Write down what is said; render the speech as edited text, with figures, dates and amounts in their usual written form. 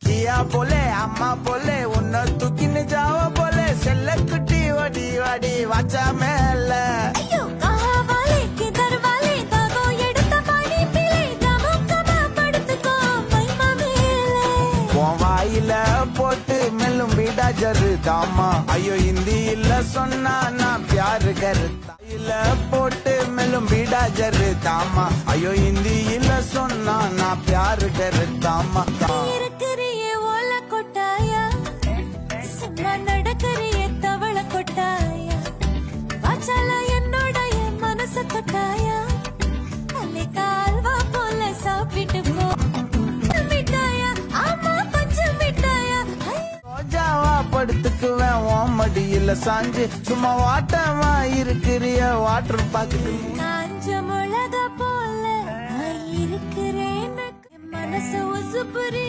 கியா போலே அம்மா போலே உன்னை தூக்கின்னு ஜாவ போலே செல்ல குட்டி வடி வடி வாச்சா மேல வாயில போட்டு மெல்லும் வீடா ஜரு தாமா ஐயோ ஹிந்தி இல்ல சொன்னா நான் பியாரு கருத்தா இல்ல போட்டு மெல்லும் வீடா ஜரு தாமா ஐயோ ஹிந்தி இல்ல சொன்னா நான் பியாரு கருத்தாமா இருக்கிறியே ஓல கொட்டாயா சும்மா நடக்கிறியே தவள கொட்டாயா வாச்சால என்னோட என் மனச கொட்டாயா அன்னை கால்வா போல சாப்பிட்டு போ மிட்டாயா ஆமா கொஞ்சம் மிட்டாயா ரோஜாவா படுத்துக்குவேன் ஓம் மடியில சாஞ்சு சும்மா வாட்டமா இருக்கிறிய வாட்டர் பாக்குது காஞ்ச மிளகா போல இருக்கிறேன் மனசு உசுப்புரி